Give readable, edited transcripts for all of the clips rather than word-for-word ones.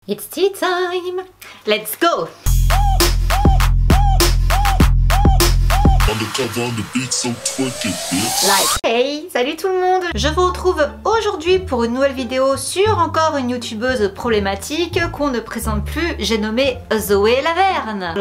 It's tea time! Let's go! Hey, salut tout le monde! Je vous retrouve aujourd'hui pour une nouvelle vidéo sur encore une youtubeuse problématique qu'on ne présente plus, j'ai nommé Zoé Laverne.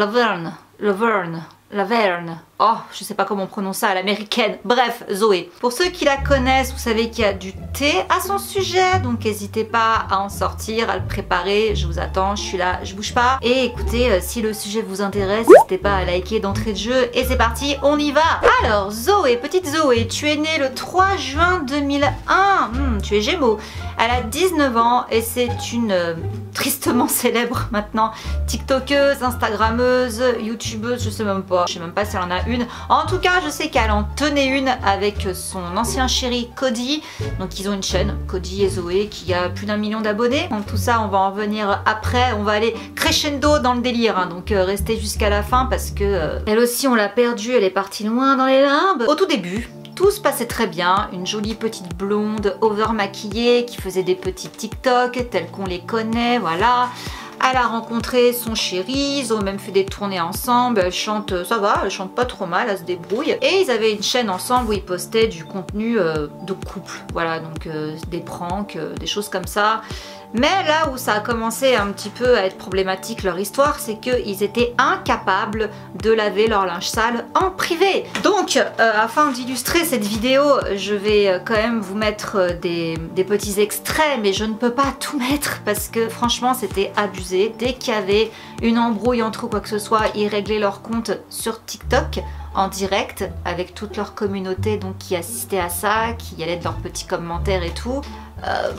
Oh, je sais pas comment on prononce ça à l'américaine. Bref, Zoé. Pour ceux qui la connaissent, vous savez qu'il y a du thé à son sujet, donc n'hésitez pas à en sortir, à le préparer. Je vous attends, je suis là, je bouge pas. Et écoutez, si le sujet vous intéresse, n'hésitez pas à liker d'entrée de jeu. Et c'est parti, on y va! Alors, Zoé, petite Zoé, tu es née le 3 juin 2001. Tu es Gémeaux. Elle a 19 ans et c'est une tristement célèbre maintenant TikTokeuse, Instagrammeuse, YouTubeuse, je sais même pas. Je sais même pas si elle en a une. En tout cas, je sais qu'elle en tenait une avec son ancien chéri Cody. Donc ils ont une chaîne, Cody et Zoé, qui a plus d'1 million d'abonnés. Donc tout ça, on va en revenir après. On va aller crescendo dans le délire. Hein. Donc restez jusqu'à la fin parce que elle aussi, on l'a perdue. Elle est partie loin dans les limbes. Au tout début, tout se passait très bien, une jolie petite blonde over maquillée qui faisait des petits TikTok tels qu'on les connaît, voilà. Elle a rencontré son chéri, ils ont même fait des tournées ensemble, elle chante, ça va, elle chante pas trop mal, elle se débrouille. Et ils avaient une chaîne ensemble où ils postaient du contenu de couple, voilà, donc des pranks, des choses comme ça. Mais là où ça a commencé un petit peu à être problématique leur histoire, c'est qu'ils étaient incapables de laver leur linge sale en privé. Donc, afin d'illustrer cette vidéo, je vais quand même vous mettre des petits extraits, mais je ne peux pas tout mettre parce que franchement c'était abusé. Dès qu'il y avait une embrouille entre eux ou quoi que ce soit, ils réglaient leur compte sur TikTok en direct avec toute leur communauté donc qui assistait à ça, qui allait de leurs petits commentaires et tout.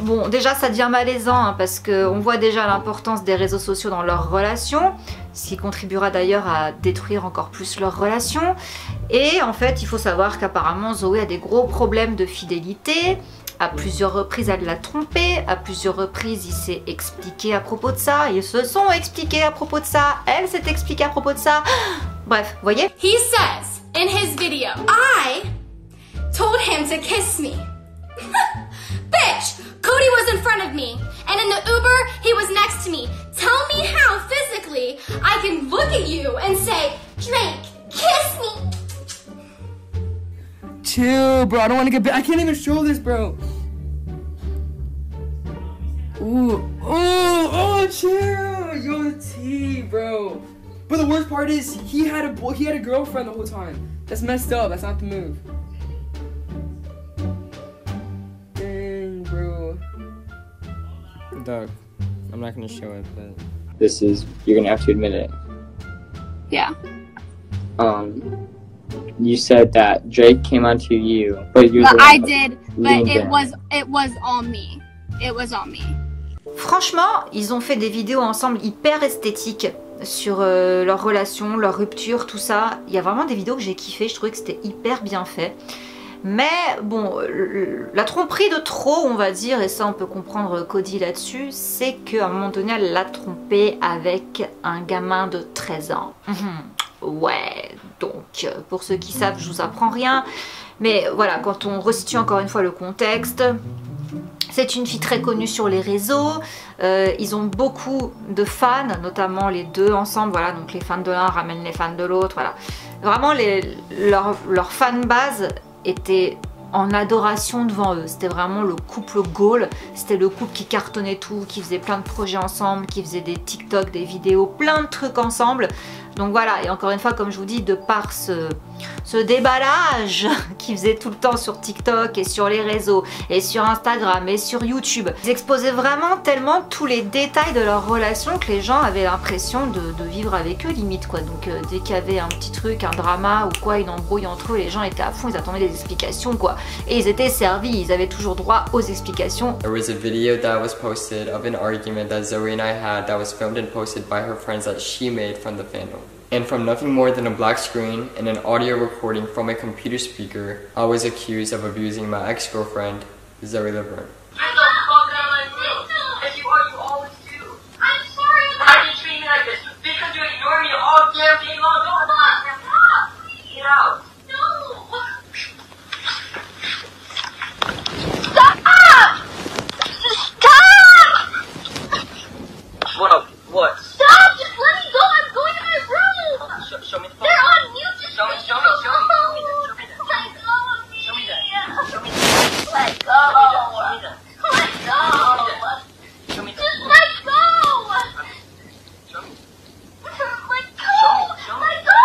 Bon, déjà ça devient malaisant hein, parce qu'on voit déjà l'importance des réseaux sociaux dans leurs relations, ce qui contribuera d'ailleurs à détruire encore plus leurs relations. Et en fait, il faut savoir qu'apparemment Zoé a des gros problèmes de fidélité. À plusieurs reprises, elle l'a trompé. À plusieurs reprises, il s'est expliqué à propos de ça. Ils se sont expliqués à propos de ça. Elle s'est expliquée à propos de ça. Bref, vous voyez? He says in his video, I told him to kiss me. Bitch, Cody was in front of me, and in the Uber, he was next to me. Tell me how physically I can look at you and say, Drake, kiss me. Chill, bro. I don't want to get bit. I can't even show this, bro. Ooh, chill. Yo, T, bro. But the worst part is he had a girlfriend the whole time. That's messed up. That's not the move. Dang, bro. Doug, I'm not gonna show it, but you're gonna have to admit it. Yeah. You said that Drake came onto you, but you. But I did, but it was on me. It was on me. Franchement, ils ont fait des vidéos ensemble hyper esthétiques sur leur relation, leur rupture, tout ça. Il y a vraiment des vidéos que j'ai kiffé, je trouvais que c'était hyper bien fait. Mais bon, la tromperie de trop, on va dire, et ça on peut comprendre Cody là-dessus, c'est qu'à un moment donné, elle l'a trompé avec un gamin de 13 ans. Ouais, donc pour ceux qui savent, je vous apprends rien. Mais voilà, quand on resitue encore une fois le contexte, c'est une fille très connue sur les réseaux, ils ont beaucoup de fans, notamment les deux ensemble, voilà, donc les fans de l'un ramènent les fans de l'autre, voilà. Vraiment, leur fan base était en adoration devant eux, c'était vraiment le couple goal, c'était le couple qui cartonnait tout, qui faisait plein de projets ensemble, qui faisait des TikTok, des vidéos, plein de trucs ensemble. Donc voilà, et encore une fois, comme je vous dis, de par ce déballage qu'ils faisaient tout le temps sur TikTok et sur les réseaux et sur Instagram et sur YouTube, ils exposaient vraiment tellement tous les détails de leur relation que les gens avaient l'impression de vivre avec eux limite quoi. Donc dès qu'il y avait un petit truc, un drama ou quoi, une embrouille entre eux, les gens étaient à fond, ils attendaient des explications quoi. Et ils étaient servis, ils avaient toujours droit aux explications. there was a video that was posted of an argument that Zoe and I had that was filmed and posted by her friends that she made from the fandom. And from nothing more than a black screen and an audio recording from a computer speaker, I was accused of abusing my ex-girlfriend, Zoe Laverne. What? What? Stop! Just let me go! I'm going to my room! Show me the phone. They're on mute! Just Show me. Let go of me! Show me that. Show me that. Let go! Show me that. Let go! Show me that. Just let go! Show me. Let go! Show me. Let go!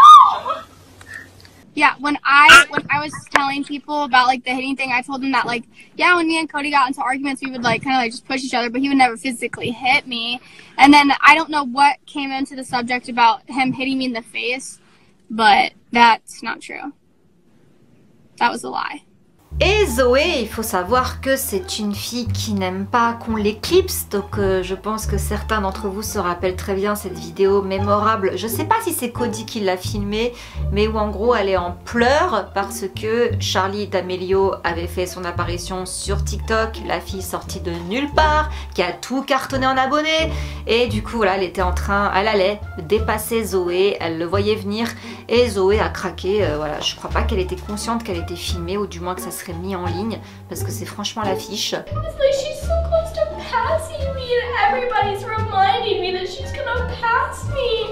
Yeah, when I was telling people about like the hitting thing, I told them that like, yeah, when me and Cody got into arguments, we would like kind of like just push each other, but he would never physically hit me. And then I don't know what came into the subject about him hitting me in the face, but that's not true. That was a lie. Et Zoé, il faut savoir que c'est une fille qui n'aime pas qu'on l'éclipse, donc je pense que certains d'entre vous se rappellent très bien cette vidéo mémorable. Je sais pas si c'est Cody qui l'a filmée, mais où en gros elle est en pleurs parce que Charli D'Amelio avait fait son apparition sur TikTok, la fille sortie de nulle part, qui a tout cartonné en abonnés, et du coup voilà, elle allait dépasser Zoé, elle le voyait venir, et Zoé a craqué, voilà, je crois pas qu'elle était consciente qu'elle était filmée, ou du moins que ça serait mis en ligne parce que c'est franchement l'affiche. It's like she's so close to passing me and everybody's reminding me that she's gonna pass me.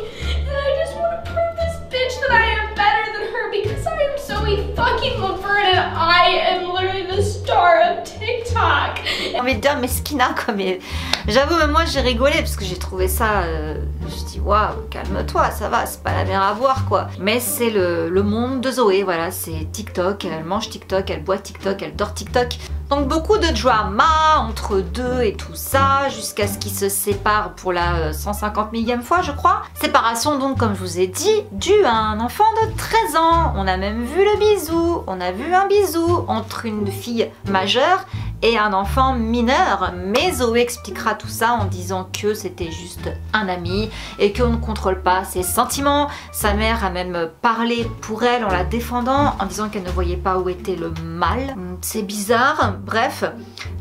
And I just want to prove this bitch that I am better than her because I am Zoe fucking Laverne and I am literally the star of TikTok. J'ai envie de dire mesquina quoi, mais j'avoue même moi j'ai rigolé parce que j'ai trouvé ça, je dis waouh, calme-toi, ça va, c'est pas la mer à boire quoi. Mais c'est le monde de Zoé, voilà, c'est TikTok, elle mange TikTok, elle boit TikTok, elle dort TikTok. Donc beaucoup de drama entre deux et tout ça, jusqu'à ce qu'ils se séparent pour la 150 millième fois je crois. Séparation donc comme je vous ai dit, due à un enfant de 13 ans. On a même vu le bisou, on a vu un bisou entre une fille majeure et un enfant mineur, mais Zoé expliquera tout ça en disant que c'était juste un ami et qu'on ne contrôle pas ses sentiments. Sa mère a même parlé pour elle en la défendant, en disant qu'elle ne voyait pas où était le mal. C'est bizarre, bref,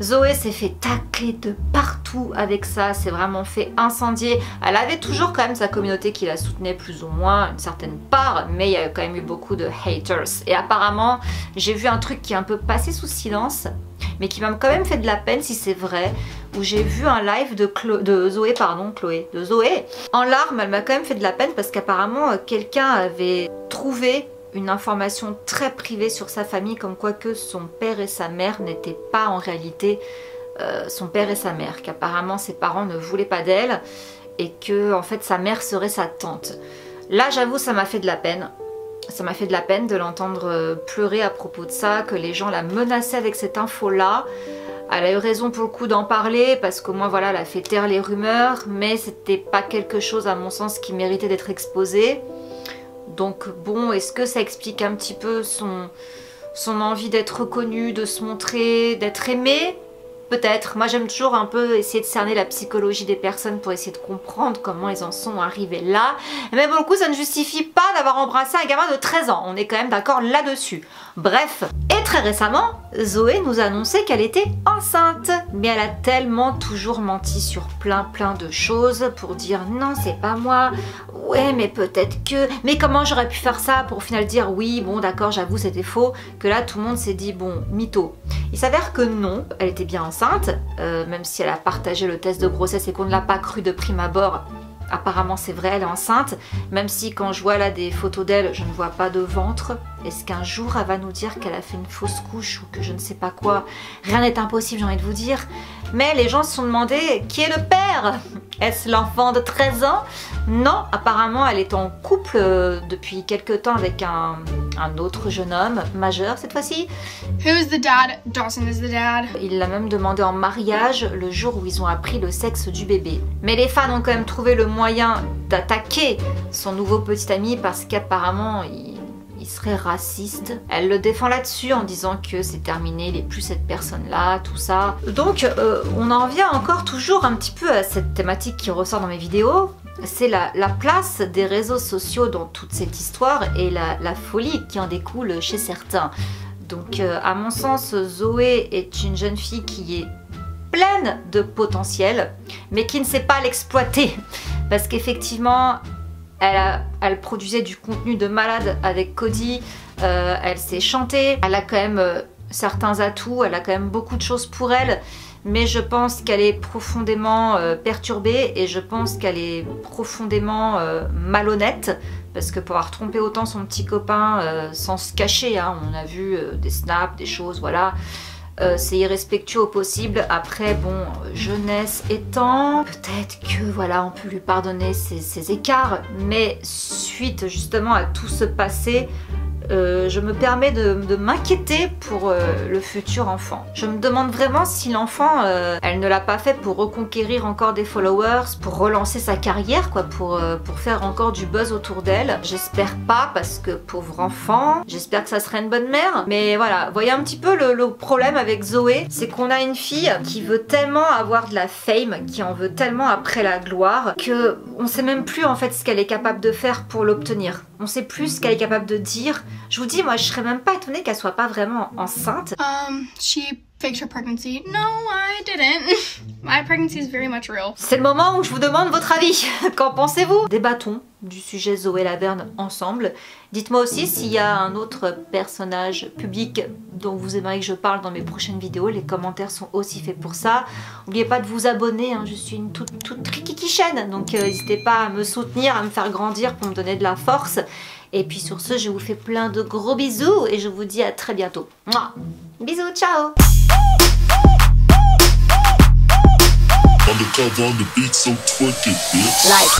Zoé s'est fait tacler de partout avec ça, s'est vraiment fait incendier. Elle avait toujours quand même sa communauté qui la soutenait plus ou moins, une certaine part, mais il y a quand même eu beaucoup de haters. Et apparemment, j'ai vu un truc qui est un peu passé sous silence, mais qui m'a quand même fait de la peine si c'est vrai, où j'ai vu un live de Zoé en larmes. Elle m'a quand même fait de la peine parce qu'apparemment quelqu'un avait trouvé une information très privée sur sa famille, comme quoi que son père et sa mère n'étaient pas en réalité son père et sa mère, qu'apparemment ses parents ne voulaient pas d'elle et que en fait sa mère serait sa tante. Là j'avoue ça m'a fait de la peine. Ça m'a fait de la peine de l'entendre pleurer à propos de ça, que les gens la menaçaient avec cette info-là. Elle a eu raison pour le coup d'en parler, parce qu'au moins voilà, elle a fait taire les rumeurs, mais c'était pas quelque chose à mon sens qui méritait d'être exposé. Donc bon, est-ce que ça explique un petit peu son envie d'être reconnue, de se montrer, d'être aimée ? Peut-être. Moi j'aime toujours un peu essayer de cerner la psychologie des personnes pour essayer de comprendre comment ils en sont arrivés là. Mais pour le coup ça ne justifie pas d'avoir embrassé un gamin de 13 ans. On est quand même d'accord là-dessus. Bref. Et très récemment, Zoé nous a annoncé qu'elle était enceinte. Mais elle a tellement toujours menti sur plein de choses pour dire non c'est pas moi. Ouais mais peut-être que... Mais comment j'aurais pu faire ça pour au final dire oui bon d'accord j'avoue c'était faux. Que là tout le monde s'est dit bon mytho. Il s'avère que non, elle était bien enceinte, même si elle a partagé le test de grossesse et qu'on ne l'a pas cru de prime abord. Apparemment c'est vrai, elle est enceinte, même si quand je vois là des photos d'elle, je ne vois pas de ventre. Est-ce qu'un jour elle va nous dire qu'elle a fait une fausse couche ou que je ne sais pas quoi? Rien n'est impossible, j'ai envie de vous dire. Mais les gens se sont demandé qui est le père? Est-ce l'enfant de 13 ans? Non, apparemment elle est en couple depuis quelques temps avec un autre jeune homme, majeur cette fois-ci. Who's the dad? Dawson is the dad. Il l'a même demandé en mariage le jour où ils ont appris le sexe du bébé. Mais les fans ont quand même trouvé le moyen d'attaquer son nouveau petit ami parce qu'apparemment il serait raciste. Elle le défend là-dessus en disant que c'est terminé, il n'est plus cette personne-là, tout ça. Donc on en revient encore toujours un petit peu à cette thématique qui ressort dans mes vidéos. C'est la place des réseaux sociaux dans toute cette histoire et la folie qui en découle chez certains. Donc à mon sens, Zoé est une jeune fille qui est pleine de potentiel, mais qui ne sait pas l'exploiter. Parce qu'effectivement, elle produisait du contenu de malade avec Cody, elle sait chanter, elle a quand même certains atouts, elle a quand même beaucoup de choses pour elle, mais je pense qu'elle est profondément perturbée et je pense qu'elle est profondément malhonnête. Parce que pour avoir trompé autant son petit copain sans se cacher, hein, on a vu des snaps, des choses, voilà. C'est irrespectueux au possible. Après, bon, jeunesse étant, peut-être que voilà, on peut lui pardonner ses écarts, mais suite justement à tout ce passé, je me permets de m'inquiéter pour le futur enfant. Je me demande vraiment si l'enfant, elle ne l'a pas fait pour reconquérir encore des followers, pour relancer sa carrière, quoi, pour faire encore du buzz autour d'elle. J'espère pas, parce que pauvre enfant, j'espère que ça serait une bonne mère. Mais voilà, vous voyez un petit peu le problème avec Zoé, c'est qu'on a une fille qui veut tellement avoir de la fame, qui en veut tellement après la gloire, que on sait même plus en fait ce qu'elle est capable de faire pour l'obtenir. On sait plus ce qu'elle est capable de dire. Je vous dis, moi, je serais même pas étonnée qu'elle soit pas vraiment enceinte. She faked her pregnancy. No, I didn't. My pregnancy is very much real. C'est le moment où je vous demande votre avis. Qu'en pensez-vous? Débattons du sujet Zoé Laverne ensemble. Dites-moi aussi s'il y a un autre personnage public dont vous aimeriez que je parle dans mes prochaines vidéos. Les commentaires sont aussi faits pour ça. N'oubliez pas de vous abonner, hein. Je suis une toute rikiki chaîne, donc n'hésitez pas à me soutenir, à me faire grandir pour me donner de la force. Et puis sur ce, je vous fais plein de gros bisous et je vous dis à très bientôt. Mouah. Bisous, ciao. Like.